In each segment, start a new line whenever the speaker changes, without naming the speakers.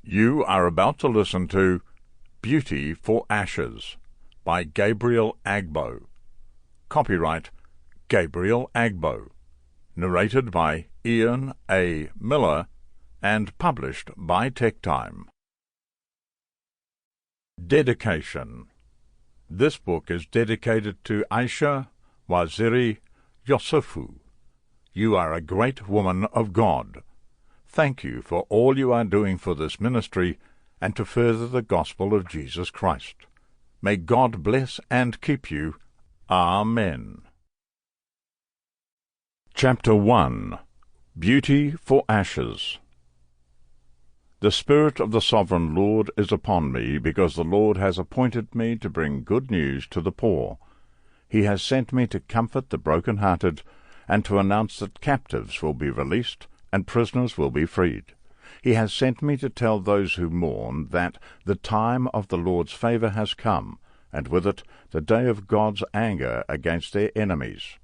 You are about to listen to Beauty for Ashes by Gabriel Agbo. Copyright Gabriel Agbo. Narrated by Ian A. Miller and published by TekTime. Dedication. This book is dedicated to Aisha Waziri Yosufu. You are a great woman of God. Thank you for all you are doing for this ministry and to further the gospel of Jesus Christ. May God bless and keep you. Amen. Chapter 1. Beauty for Ashes. The Spirit of the Sovereign Lord is upon me, because the Lord has appointed me to bring good news to the poor. He has sent me to comfort the broken-hearted, and to announce that captives will be released, and prisoners will be freed. He has sent me to tell those who mourn that the time of the Lord's favour has come, and with it the day of God's anger against their enemies.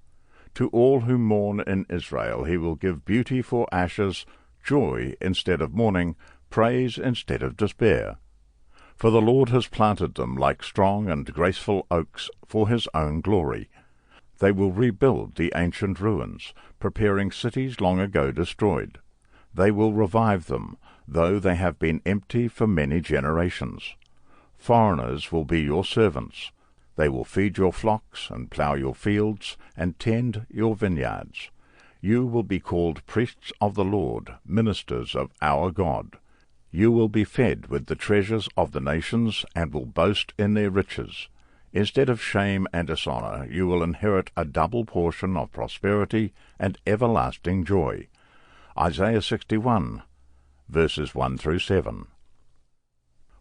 To all who mourn in Israel he will give beauty for ashes, joy instead of mourning, praise instead of despair. For the Lord has planted them like strong and graceful oaks for his own glory. They will rebuild the ancient ruins, preparing cities long ago destroyed. They will revive them, though they have been empty for many generations. Foreigners will be your servants. They will feed your flocks, and plough your fields, and tend your vineyards. You will be called priests of the Lord, ministers of our God. You will be fed with the treasures of the nations, and will boast in their riches. Instead of shame and dishonour, you will inherit a double portion of prosperity and everlasting joy. Isaiah 61, verses 1 through 7.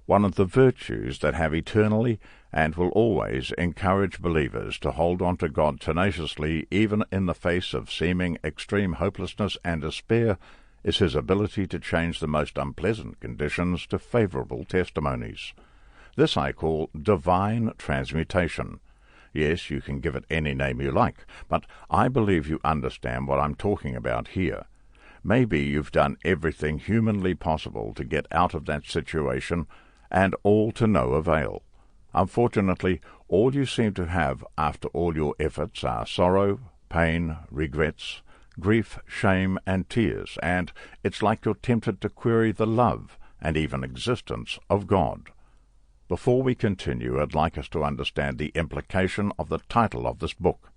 One of the virtues that have eternally and will always encourage believers to hold on to God tenaciously, even in the face of seeming extreme hopelessness and despair, is his ability to change the most unpleasant conditions to favourable testimonies. This I call divine transmutation. Yes, you can give it any name you like, but I believe you understand what I'm talking about here. Maybe you've done everything humanly possible to get out of that situation, and all to no avail. Unfortunately, all you seem to have after all your efforts are sorrow, pain, regrets, grief, shame, and tears, and it's like you're tempted to query the love and even existence of God. Before we continue, I'd like us to understand the implication of the title of this book.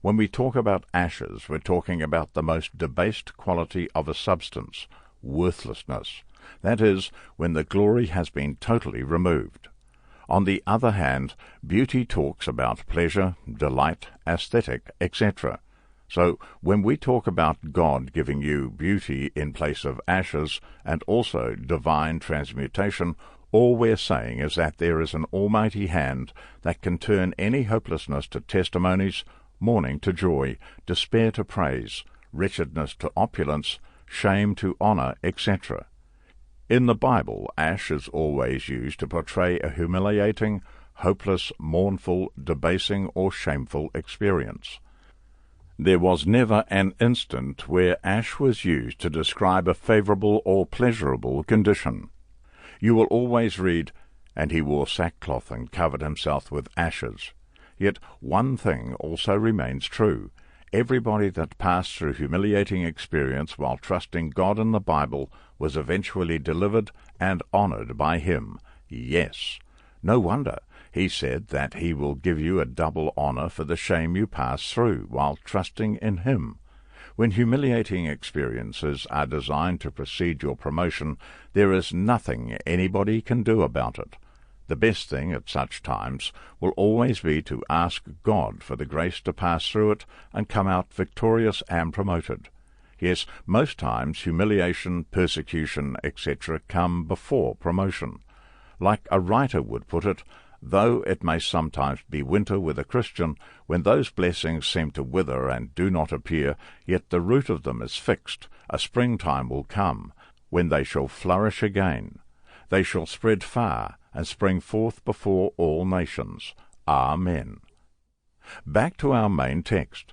When we talk about ashes, we're talking about the most debased quality of a substance, worthlessness. That is, when the glory has been totally removed. On the other hand, beauty talks about pleasure, delight, aesthetic, etc. So, when we talk about God giving you beauty in place of ashes, and also divine transmutation, all we're saying is that there is an almighty hand that can turn any hopelessness to testimonies, mourning to joy, despair to praise, wretchedness to opulence, shame to honour, etc. In the Bible, ash is always used to portray a humiliating, hopeless, mournful, debasing, or shameful experience. There was never an instant where ash was used to describe a favourable or pleasurable condition. You will always read, "And he wore sackcloth and covered himself with ashes." Yet one thing also remains true. Everybody that passed through humiliating experience while trusting God in the Bible was eventually delivered and honoured by him. Yes. No wonder. He said that he will give you a double honour for the shame you pass through while trusting in him. When humiliating experiences are designed to precede your promotion, there is nothing anybody can do about it. The best thing at such times will always be to ask God for the grace to pass through it and come out victorious and promoted. Yes, most times humiliation, persecution, etc. come before promotion. Like a writer would put it, though it may sometimes be winter with a Christian, when those blessings seem to wither and do not appear, yet the root of them is fixed, a springtime will come, when they shall flourish again. They shall spread far, and spring forth before all nations. Amen. Back to our main text.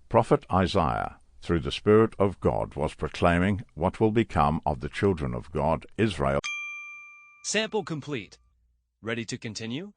Prophet Isaiah, through the Spirit of God, was proclaiming what will become of the children of God, Israel.
Sample complete. Ready to continue?